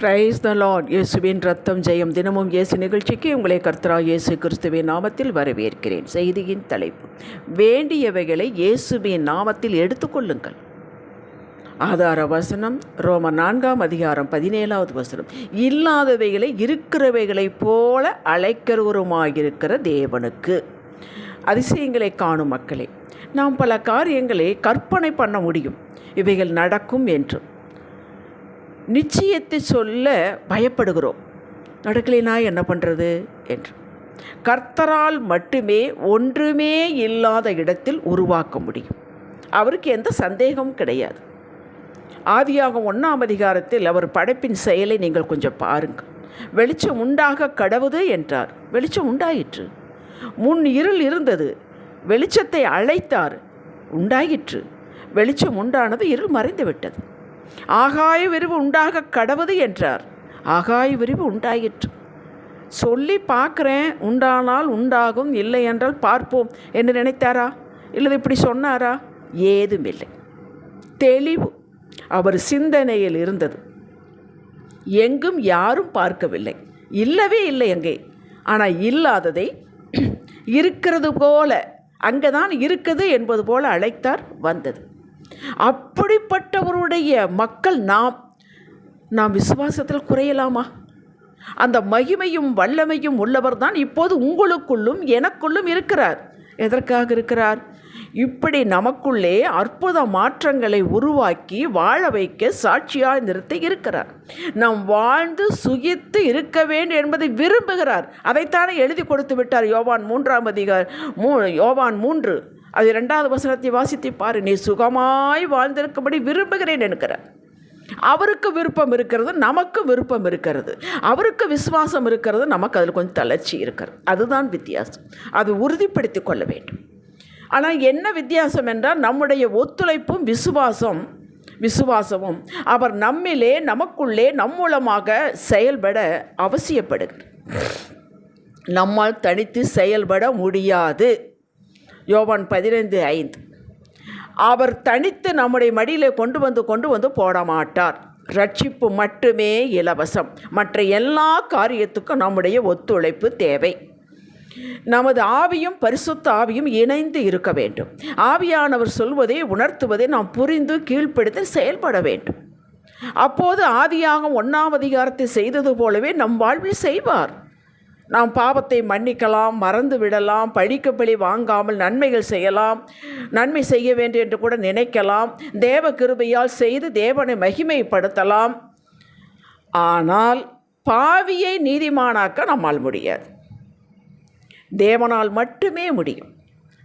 Praise the Lord. இயேசுவின் ரத்தம் ஜெயம். தினமும் இயேசு நிகழ்ச்சிக்கு உங்களை கர்த்தராகிய இயேசு கிறிஸ்துவின் நாமத்தில் வரவேற்கிறேன். செய்தியின் தலைப்பு: வேண்டியவைகளை இயேசுவின் நாமத்தில் எடுத்துக்கொள்ளுங்கள். ஆதார வசனம் ரோமர் 4:17 வசனம். இல்லாதவைகளை இருக்கிறவைகளைப் போல அழைக்கிறவருமாயிருக்கிற தேவனுக்கு. அதிசயங்களை காணும் மக்களே, நாம் பல காரியங்களை கற்பனை பண்ண முடியும், இவைகள் நடக்கும் என்று. நிச்சயத்தை சொல்ல பயப்படுகிறோம், நடக்கலைனா என்ன பண்ணுறது என்று. கர்த்தரால் மட்டுமே ஒன்றுமே இல்லாத இடத்தில் உருவாக்க முடியும். அவருக்கு எந்த சந்தேகமும் கிடையாது. ஆதியாகமம் 1 அவர் படைப்பின் செயலை நீங்கள் கொஞ்சம் பாருங்கள். வெளிச்சம் உண்டாக கடவுது என்றார், வெளிச்சம் உண்டாயிற்று. முன் இருள் இருந்தது, வெளிச்சத்தை அழைத்தார், உண்டாயிற்று. வெளிச்சம் உண்டானது, இருள் மறைந்து விட்டது. ஆகாய விரிவு உண்டாக கடவுது என்றார், ஆகாய விரிவு உண்டாயிற்று. சொல்லி பார்க்குறேன், உண்டானால் உண்டாகும், இல்லை என்றால் பார்ப்போம் என்று நினைத்தாரா? இல்லை இப்படி சொன்னாரா? ஏதும் இல்லை. தெளிவு அவர் சிந்தனையில் இருந்தது. எங்கும் யாரும் பார்க்கவில்லை, இல்லவே இல்லை அங்கே. ஆனால் இல்லாததை இருக்கிறது போல, அங்கே தான் இருக்குது என்பது போல அழைத்தார், வந்தது. அப்படிப்பட்டவருடைய மக்கள் நாம் விசுவாசத்தில் குறையலாமா? அந்த மகிமையும் வல்லமையும் உள்ளவர் தான் இப்போது உங்களுக்குள்ளும் எனக்குள்ளும் இருக்கிறார். எதற்காக இருக்கிறார்? இப்படி நமக்குள்ளே அற்புத மாற்றங்களை உருவாக்கி வாழ வைக்க சாட்சியாக நிறுத்தி இருக்கிறார். நாம் வாழ்ந்து சுகித்து இருக்க வேண்டும் என்பதை விரும்புகிறார். அதைத்தானே எழுதி கொடுத்து விட்டார். யோவான் 3 அது 2வது வசனத்தை வாசித்து பாரு. நீ சுகமாய் வாழ்ந்திருக்கும்படி விரும்புகிறேன் என்கிறார். அவருக்கு விருப்பம் இருக்கிறது, நமக்கு விருப்பம் இருக்கிறது. அவருக்கு விசுவாசம் இருக்கிறது, நமக்கு அதில் கொஞ்சம் தளர்ச்சி இருக்கிறது. அதுதான் வித்தியாசம். அது உறுதிப்படுத்தி கொள்ள வேண்டும். ஆனால் என்ன வித்தியாசம் என்றால், நம்முடைய ஒத்துழைப்பும் விசுவாசமும் அவர் நம்மிலே, நமக்குள்ளே, நம் மூலமாக செயல்பட அவசியப்படுகிறது. நம்மால் தனித்து செயல்பட முடியாது. யோவான் 15:5. அவர் தனித்து நம்முடைய மடியில் கொண்டு வந்து போட மாட்டார். ரட்சிப்பு மட்டுமே இலவசம். மற்ற எல்லா காரியத்துக்கும் நம்முடைய ஒத்துழைப்பு தேவை. நமது ஆவியும் பரிசுத்த ஆவியும் இணைந்து இருக்க வேண்டும். ஆவியானவர் சொல்வதை உணர்த்துவதை நாம் புரிந்து கீழ்ப்படுத்தி செயல்பட வேண்டும். அப்போது ஆதியாகமம் 1 செய்தது போலவே நம் வாழ்வில் செய்வார். நாம் பாவத்தை மன்னிக்கலாம், மறந்து விடலாம், பழிக்கு வாங்காமல் நன்மைகள் செய்யலாம், நன்மை செய்ய வேண்டும் என்று கூட நினைக்கலாம், தேவ கிருபையால் செய்து தேவனை மகிமைப்படுத்தலாம். ஆனால் பாவியை நீதிமானாக்க நம்மால் முடியாது. தேவனால் மட்டுமே முடியும்.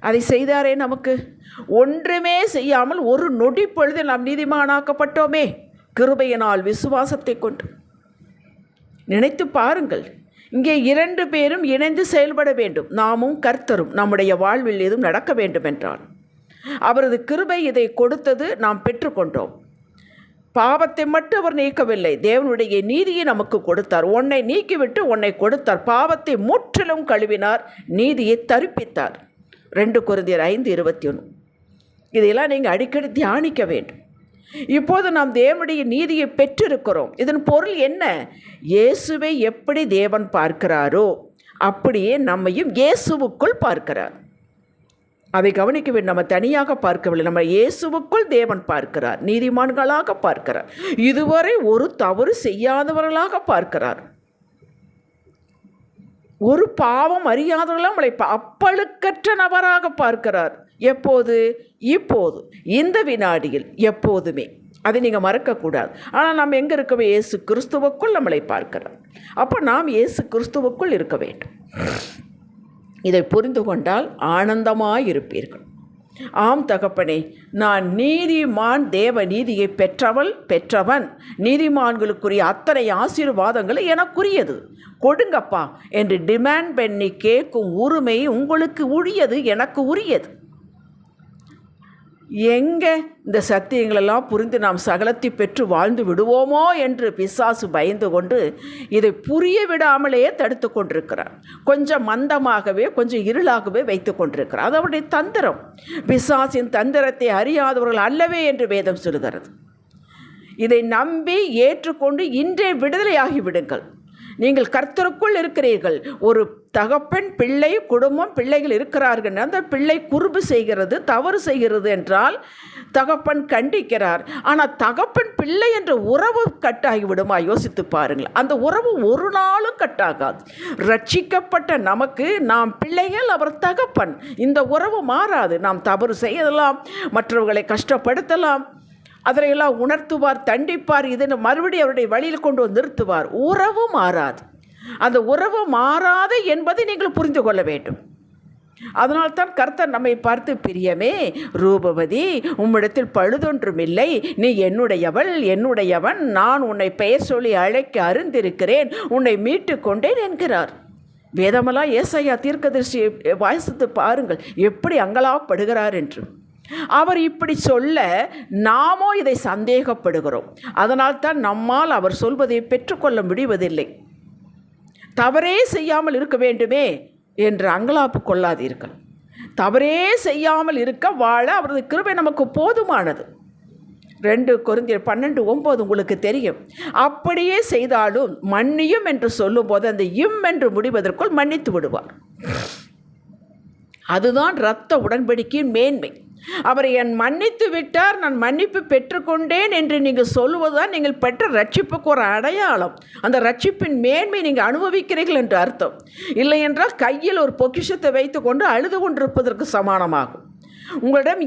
அதை செய்தாரே நமக்கு. ஒன்றுமே செய்யாமல் ஒரு நொடி பொழுதில் நாம் நீதிமானாக்கப்பட்டோமே, கிருபையினால், விசுவாசத்தை கொண்டு. நினைத்து பாருங்கள். இங்கே 2 பேரும் இணைந்து செயல்பட வேண்டும். நாமும் கர்த்தரும். நம்முடைய வாழ்வில் எதுவும் நடக்க வேண்டும் என்றால் அவரது கிருபை இதை கொடுத்தது, நாம் பெற்றுக்கொண்டோம். பாவத்தை மட்டும் அவர் நீக்கவில்லை, தேவனுடைய நீதியை நமக்கு கொடுத்தார். ஒன்னை நீக்கிவிட்டு ஒன்னை கொடுத்தார். பாவத்தை முற்றிலும் கழுவினார், நீதியை தரிப்பித்தார். 2 கொரிந்தியர் 5:21. இதையெல்லாம் நீங்கள் அடிக்கடி தியானிக்க வேண்டும். இப்போது நாம் தேவனுடைய நீதியை பெற்றிருக்கிறோம். இதன் பொருள் என்ன? இயேசுவை எப்படி தேவன் பார்க்கிறாரோ அப்படியே நம்மையும் இயேசுவுக்குள் பார்க்கிறார். அதை கவனிக்க வேண்டும். நம்ம தனியாக பார்க்கவில்லை, நம்ம இயேசுவுக்குள் தேவன் பார்க்கிறார். நீதிமான்களாக பார்க்கிறார். இதுவரை ஒரு தவறு செய்யாதவர்களாக பார்க்கிறார். ஒரு பாவம் அறியாதவர்களாக நம்மளை அப்பழுக்கற்ற நபராக பார்க்கிறார். எப்போது? இப்போது, இந்த வினாடியில், எப்போதுமே. அதை நீங்கள் மறக்கக்கூடாது. ஆனால் நாம் எங்கே இருக்கவே? இயேசு கிறிஸ்துவுக்குள் நம்மளை பார்க்கிறார். அப்போ நாம் இயேசு கிறிஸ்துவுக்குள் இருக்க வேண்டும். இதை புரிந்து கொண்டால் ஆனந்தமாயிருப்பீர்கள். ஆம் தகப்பனே, நான் நீதிமான், தேவ நீதியை பெற்றவன். நீதிமான்களுக்குரிய அத்தனை ஆசீர்வாதங்களை எனக்குரியது, கொடுங்கப்பா என்று டிமாண்ட் பண்ணி கேட்கும் உரிமை உங்களுக்கு உரியது, எனக்கு உரியது. எங்கே இந்த சத்தியங்களெல்லாம் புரிந்து நாம் சகலத்தை பெற்று வாழ்ந்து விடுவோமோ என்று பிசாசு பயந்து கொண்டு இதை புரிய விடாமலே தடுத்து கொண்டிருக்கிறார். கொஞ்சம் மந்தமாகவே, கொஞ்சம் இருளாகவே வைத்து கொண்டிருக்கிறார். அது அவருடைய தந்திரம். பிசாசின் தந்திரத்தை அறியாதவர்கள் அல்லவே என்று வேதம் சொல்கிறது. இதை நம்பி ஏற்றுக்கொண்டு இன்றே விடுதலையாகி விடுங்கள். நீங்கள் கர்த்தருக்குள் இருக்கிறீர்கள். ஒரு தகப்பன், பிள்ளை, குடும்பம், பிள்ளைகள் இருக்கிறார்கள். அந்த பிள்ளை குறும்பு செய்கிறது, தவறு செய்கிறது என்றால் தகப்பன் கண்டிக்கிறார். ஆனால் தகப்பன் பிள்ளை என்ற உறவு கட்டாகிவிடுமா? யோசித்து பாருங்கள். அந்த உறவு ஒரு நாளும் கட்டாகாது. ரட்சிக்கப்பட்ட நமக்கு நாம் பிள்ளைகள், அவர் தகப்பன். இந்த உறவு மாறாது. நாம் தவறு செய்யலாம், மற்றவர்களை கஷ்டப்படுத்தலாம், அதையெல்லாம் உணர்த்துவார், தண்டிப்பார், இதனை மறுபடியும் அவருடைய வழியில் கொண்டு வந்து நிறுத்துவார். உறவு மாறாது. அந்த உறவு மாறாது என்பதை நீங்கள் புரிந்து கொள்ள வேண்டும். அதனால்தான் கர்த்தர் நம்மை பார்த்து, பிரியமே, ரூபவதி, உம்மிடத்தில் பழுதொன்றுமில்லை, நீ என்னுடையவள், என்னுடையவன், நான் உன்னை பெயர் சொல்லி அழைக்க அறிந்திருக்கிறேன், உன்னை மீட்டு கொண்டேன் என்கிறார். வேதமெல்லாம் ஏசாயா தீர்க்கதரிசியை வாசித்து பாருங்கள், எப்படி அங்கலாப்படுகிறார் என்று. அவர் இப்படி சொல்ல நாமோ இதை சந்தேகப்படுகிறோம். அதனால்தான் நம்மால் அவர் சொல்வதை பெற்றுக்கொள்ள முடிவதில்லை. தவறே செய்யாமல் இருக்க வேண்டுமே என்று அங்கலாப்பு கொள்ளாதீர்கள். தவறே செய்யாமல் இருக்க வாழ அவரது கிருபை நமக்கு போதுமானது. 2 கொரிந்தியர் 12:9 உங்களுக்கு தெரியும். அப்படியே செய்தாலும் மன்னியும் என்று சொல்லும்போது அந்த இம் என்று முடிவதற்குள் மன்னித்து விடுவார். அதுதான் இரத்த உடன்படிக்கையின் மேன்மை. அவரை என் மன்னித்து விட்டார், நான் மன்னிப்பு பெற்றுக்கொண்டேன் என்று நீங்கள் சொல்லுவதுதான் நீங்கள் பெற்ற ரட்சிப்புக்கு ஒரு அடையாளம். அந்த ரட்சிப்பின் மேன்மை நீங்கள் அனுபவிக்கிறீர்கள் என்று அர்த்தம். இல்லை என்றால் கையில் ஒரு பொக்கிஷத்தை வைத்து கொண்டு அழுது கொண்டிருப்பதற்கு சமானமாகும். உங்களிடம்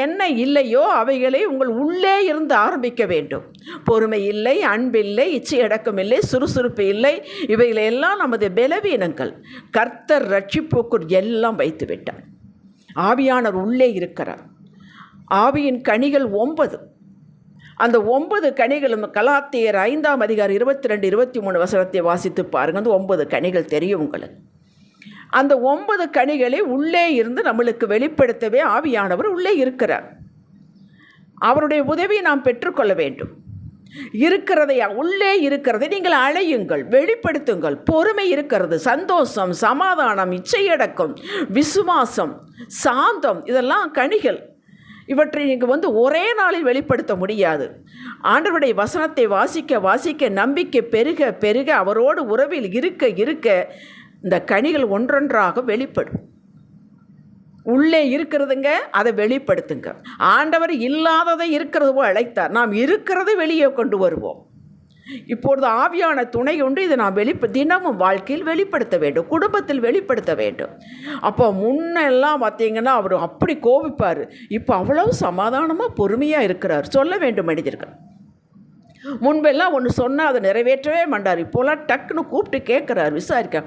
என்ன இல்லையோ அவைகளை உங்கள் உள்ளே இருந்து ஆரம்பிக்க வேண்டும். பொறுமை இல்லை, அன்பில்லை, இச்சையடக்கம் இல்லை, சுறுசுறுப்பு இல்லை, இவைகளெல்லாம் நமது பலவீனங்கள். கர்த்தர் ரட்சிப்புக்குள் எல்லாம் வைத்து விட்டார். ஆவியானவர் உள்ளே இருக்கிறார். ஆவியின் கனிகள் 9. அந்த 9 கனிகளும் கலாத்தியர் 5ஆம் அதிகாரம் 22, 23 வசனத்தை வாசித்து பாருங்கள். அந்த 9 கனிகள் தெரியும் உங்களுக்கு. அந்த 9 கனிகளை உள்ளே இருந்து நம்மளுக்கு வெளிப்படுத்தவே ஆவியானவர் உள்ளே இருக்கிறார். அவருடைய உதவியை நாம் பெற்றுக்கொள்ள வேண்டும். உள்ளே இருக்கிறதை நீங்கள் அழையுங்கள், வெளிப்படுத்துங்கள். பொறுமை இருக்கிறது, சந்தோஷம், சமாதானம், இச்சையடக்கம், விசுவாசம், சாந்தம், இதெல்லாம் கனிகள். இவற்றை நீங்கள் ஒரே நாளில் வெளிப்படுத்த முடியாது. ஆண்டவருடைய வசனத்தை வாசிக்க வாசிக்க நம்பிக்கை பெருக பெருக அவரோடு உறவில் இருக்க இருக்க இந்த கனிகள் ஒன்றொன்றாக வெளிப்படும். உள்ளே இருக்கிறதுங்க, அதை வெளிப்படுத்துங்க. ஆண்டவர் இல்லாததை இருக்கிறது போல் அழைத்தார். நாம் இருக்கிறதை வெளியே கொண்டு வருவோம். இப்பொழுது ஆவியான துணை கொண்டு இதை நாம் தினமும் வாழ்க்கையில் வெளிப்படுத்த வேண்டும், குடும்பத்தில் வெளிப்படுத்த வேண்டும். அப்போ முன்னெல்லாம் பார்த்தீங்கன்னா அவர் அப்படி கோபிப்பார். இப்போ அவ்வளவு சமாதானமாக பொறுமையாக இருக்கிறார். சொல்ல வேண்டும் மனிதர்கள். முன்பெல்லாம் ஒன்று சொன்னால் அதை நிறைவேற்றவே மாட்டார். இப்போலாம் டக்குன்னு கூப்பிட்டு கேட்குறார், விசாரிக்க.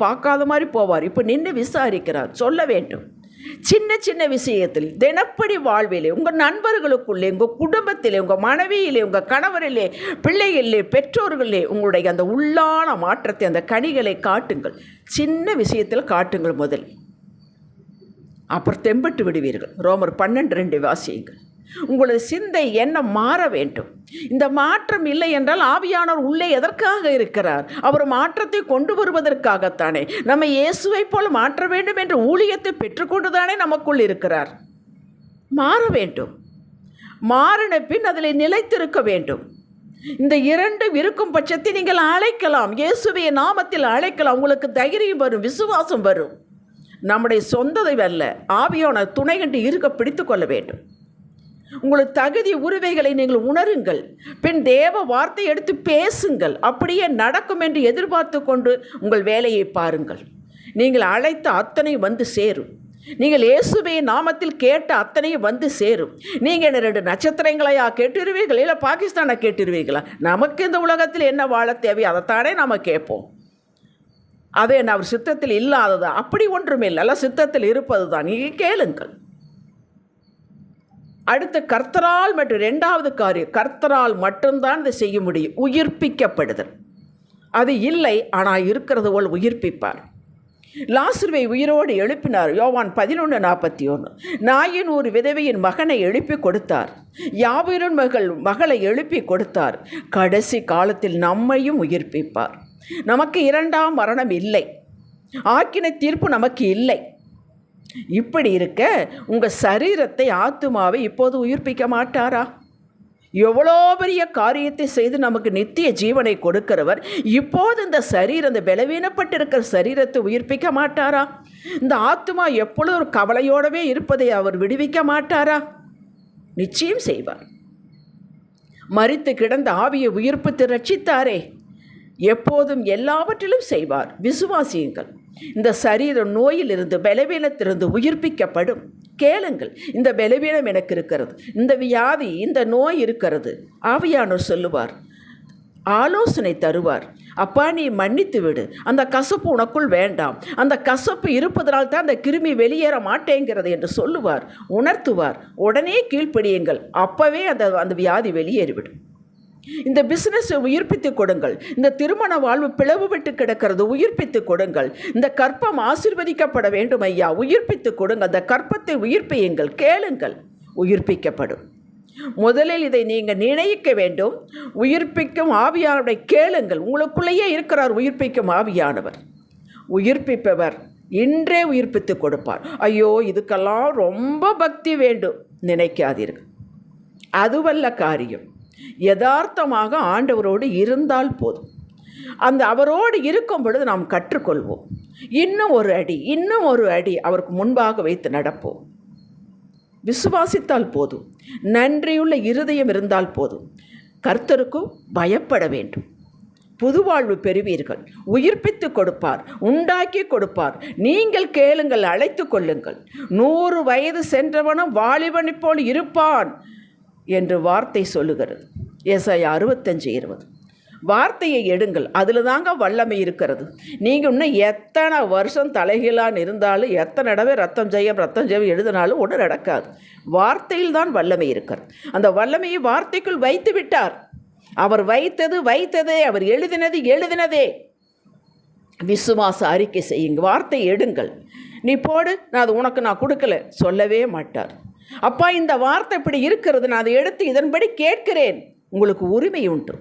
பார்க்காத மாதிரி போவார். இப்போ நின்று விசாரிக்கிறார். சொல்ல வேண்டும். சின்ன சின்ன விஷயத்தில், தினப்படி வாழ்விலே, உங்கள் நண்பர்களுக்குள்ளே, உங்கள் குடும்பத்திலே, உங்கள் மனைவியிலே, உங்கள் கணவரிலே, பிள்ளைகளிலே, பெற்றோர்களே உங்களுடைய அந்த உள்ளான மாற்றத்தை, அந்த கனிகளை காட்டுங்கள். சின்ன விஷயத்தில் காட்டுங்கள் முதல். அப்புறம் தெம்பட்டு விடுவீர்கள். ரோமர் 12:2 வாசியுங்கள். உங்களது சிந்தை எண்ணம் மாற வேண்டும். இந்த மாற்றம் இல்லை என்றால் ஆவியானவர் உள்ளே எதற்காக இருக்கிறார்? அவர் மாற்றத்தை கொண்டு வருவதற்காகத்தானே. நம்ம இயேசுவை போல மாற்ற வேண்டும் என்ற ஊழியத்தை பெற்றுக்கொண்டுதானே நமக்குள் இருக்கிறார். மாற வேண்டும். மாறின பின் அதில் நிலைத்திருக்க வேண்டும். இந்த 2 இருக்கும் பட்சத்தை நீங்கள் அழைக்கலாம். இயேசுவை நாமத்தில் அழைக்கலாம். உங்களுக்கு தைரியம் வரும், விசுவாசம் வரும். நம்முடைய சொந்ததை அல்ல, ஆவியான துணை கண்டு இருக்க பிடித்து கொள்ள வேண்டும். உங்களுக்கு தகுதி உரிமைகளை நீங்கள் உணருங்கள். பின் தேவ வார்த்தை எடுத்து பேசுங்கள். அப்படியே நடக்கும் என்று எதிர்பார்த்து கொண்டு உங்கள் வேலையை பாருங்கள். நீங்கள் அழைத்த அத்தனை வந்து சேரும். நீங்கள் இயேசுவை நாமத்தில் கேட்ட அத்தனையும் வந்து சேரும். நீங்கள் 2 நட்சத்திரங்களையா கேட்டிருவீர்கள், இல்லை பாகிஸ்தானை கேட்டிருவீர்களா? நமக்கு இந்த உலகத்தில் என்ன வாழ தேவை அதைத்தானே நம்ம கேட்போம். அது என்ன அவர் சித்தத்தில் இல்லாததா? அப்படி ஒன்றுமே இல்லை, அல்ல சித்தத்தில் இருப்பது தான். நீங்கள் கேளுங்கள். அடுத்த கர்த்தரால் மற்றும் 2வது காரியம், கர்த்தரால் மட்டும்தான் இதை செய்ய முடியும். உயிர்ப்பிக்கப்படுதல். அது இல்லை, ஆனால் இருக்கிறது போல் உயிர்ப்பிப்பார். லாசருவை உயிரோடு எழுப்பினார். யோவான் 11:41. நாயின் ஒரு விதவையின் மகனை எழுப்பி கொடுத்தார். யாவீரின் மகளை எழுப்பி கொடுத்தார். கடைசி காலத்தில் நம்மையும் உயிர்ப்பிப்பார். நமக்கு 2ஆம் மரணம் இல்லை. ஆக்கினை தீர்ப்பு நமக்கு இல்லை. இப்படி இருக்க உங்கள் சரீரத்தை, ஆத்துமாவை இப்போது உயிர்ப்பிக்க மாட்டாரா? எவ்வளோ பெரிய காரியத்தை செய்து நமக்கு நித்திய ஜீவனை கொடுக்கிறவர் இப்போது இந்த சரீரம், இந்த பலவீனப்பட்டிருக்கிற சரீரத்தை உயிர்ப்பிக்க மாட்டாரா? இந்த ஆத்துமா எப்பொழுதும் ஒரு கவலையோடவே இருப்பதை அவர் விடுவிக்க மாட்டாரா? நிச்சயம் செய்வார். மரித்து கிடந்த ஆவியை உயிர்ப்பித்து ரட்சித்தாரே, எப்போதும் எல்லாவற்றிலும் செய்வார். விசுவாசியுங்கள். இந்த சரீர நோயிலிருந்து, பலவீனத்திலிருந்து உயிர்ப்பிக்கப்படும். கேளுங்கள், இந்த பலவீனம் எனக்கு இருக்கிறது, இந்த வியாதி, இந்த நோய் இருக்கிறது. ஆவியானவர் சொல்லுவார், ஆலோசனை தருவார். அப்பா, நீ மன்னித்து விடு, அந்த கசப்பு உனக்குள் வேண்டாம், அந்த கசப்பு இருப்பதனால்தான் அந்த கிருமி வெளியேற மாட்டேங்கிறது என்று சொல்லுவார், உணர்த்துவார். உடனே கீழ்ப்படியுங்கள், அப்போவே அந்த வியாதி வெளியேறிவிடும். இந்த பிஸ்னஸை உயிர்ப்பித்து கொடுங்கள். இந்த திருமண வாழ்வு பிளவுபட்டு கிடக்கிறது, உயிர்ப்பித்து கொடுங்கள். இந்த கற்பம் ஆசீர்வதிக்கப்பட வேண்டும் ஐயா, உயிர்ப்பித்து கொடுங்கள். அந்த கற்பத்தை உயிர்ப்பியுங்கள். கேளுங்கள், உயிர்ப்பிக்கப்படும். முதலில் இதை நீங்கள் நினைக்க வேண்டும். உயிர்ப்பிக்கும் ஆவியானவரை கேளுங்கள். உங்களுக்குள்ளேயே இருக்கிறார் உயிர்ப்பிக்கும் ஆவியானவர். உயிர்ப்பிப்பவர் இன்றே உயிர்ப்பித்து கொடுப்பார். ஐயோ, இதுக்கெல்லாம் ரொம்ப பக்தி வேண்டும் நினைக்காதீர்கள். அதுவல்ல காரியம். யதார்த்தமாக ஆண்டவரோடு இருந்தால் போதும். அந்த அவரோடு இருக்கும் பொழுது நாம் கற்றுக்கொள்வோம். இன்னும் ஒரு அடி, இன்னும் ஒரு அடி அவருக்கு முன்பாக வைத்து நடப்போம். விசுவாசித்தால் போதும். நன்றியுள்ள இருதயம் இருந்தால் போதும். கர்த்தருக்கும் பயப்பட வேண்டும். புதுவாழ்வு பெறுவீர்கள். உயிர்ப்பித்து கொடுப்பார், உண்டாக்கி கொடுப்பார். நீங்கள் கேளுங்கள், அழைத்து கொள்ளுங்கள். 100 வயது சென்றவனும் வாலிபனை போல் இருப்பான் என்று வார்த்தை சொல்லுகிறது. ஏசாயா 65:20. வார்த்தையை எடுங்கள், அதில் தாங்க வல்லமை இருக்கிறது. நீங்கள் இன்னும் எத்தனை வருஷம் தலைகீழான் இருந்தாலும், எத்தனை தடவை ரத்தம் ஜெயம் எழுதினாலும் ஒன்றும் நடக்காது. வார்த்தையில் தான் வல்லமை இருக்கிறது. அந்த வல்லமையை வார்த்தைக்குள் வைத்து விட்டார். அவர் வைத்ததே, அவர் எழுதினதே. விசுவாச அறிக்கை செய்யுங்க. வார்த்தை எடுங்கள். நீ போடு, நான் அது உனக்கு நான் கொடுக்கல சொல்லவே மாட்டார். அப்பா, இந்த வார்த்தை இப்படி இருக்கிறது, நான் அதை எடுத்து இதன்படி கேட்கிறேன். உங்களுக்கு உரிமை உண்டு.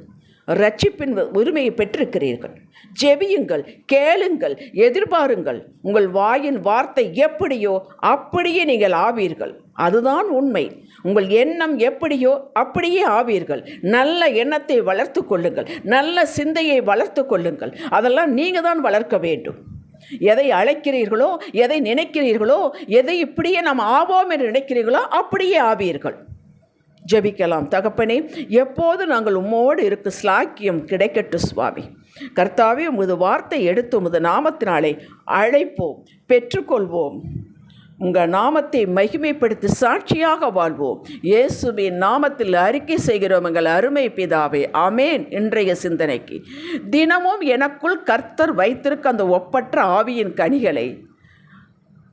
ரட்சிப்பின் உரிமையை பெற்றிருக்கிறீர்கள். ஜெபியுங்கள், கேளுங்கள், எதிர்பாருங்கள். உங்கள் வாயின் வார்த்தை எப்படியோ அப்படியே நீங்கள் ஆவீர்கள். அதுதான் உண்மை. உங்கள் எண்ணம் எப்படியோ அப்படியே ஆவீர்கள். நல்ல எண்ணத்தை வளர்த்து கொள்ளுங்கள், நல்ல சிந்தையை வளர்த்து கொள்ளுங்கள். அதெல்லாம் நீங்கள் தான் வளர்க்க வேண்டும். எதை அழைக்கிறீர்களோ, எதை நினைக்கிறீர்களோ, எதை இப்படியே நாம் ஆவோம் என்று நினைக்கிறீர்களோ அப்படியே ஆவீர்கள். ஜெபிக்கலாம். தகப்பனே, எப்போது நாங்கள் உம்மோடு இருக்க ஸ்லாக்கியம் கிடைக்கட்டு சுவாமி. கர்த்தாவே, உமது வார்த்தை எடுத்து உமது நாமத்தினாலே அழைப்போம், பெற்றுக்கொள்வோம். உங்கள் நாமத்தை மகிமைப்படுத்தி சாட்சியாக வாழ்வோம். இயேசுவின் நாமத்தில் அறிக்கை செய்கிறோம் எங்கள் அருமை பிதாவே, ஆமேன். இன்றைய சிந்தனைக்கு, தினமும் எனக்குள் கர்த்தர் வைத்திருக்க அந்த ஒப்பற்ற ஆவியின் கனிகளை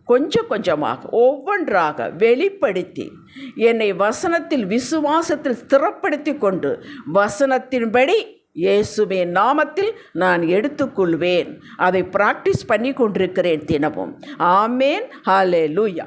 கொஞ்சம் கொஞ்சமாக ஒவ்வொன்றாக வெளிப்படுத்தி என்னை வசனத்தில், விசுவாசத்தில் ஸ்திரப்படுத்தி கொண்டு வசனத்தின்படி இயேசுவின் நாமத்தில் நான் எடுத்துக்கொள்வேன். அதை பிராக்டிஸ் பண்ணி கொண்டிருக்கிறேன் தினமும். ஆமேன். ஹல்லேலூயா.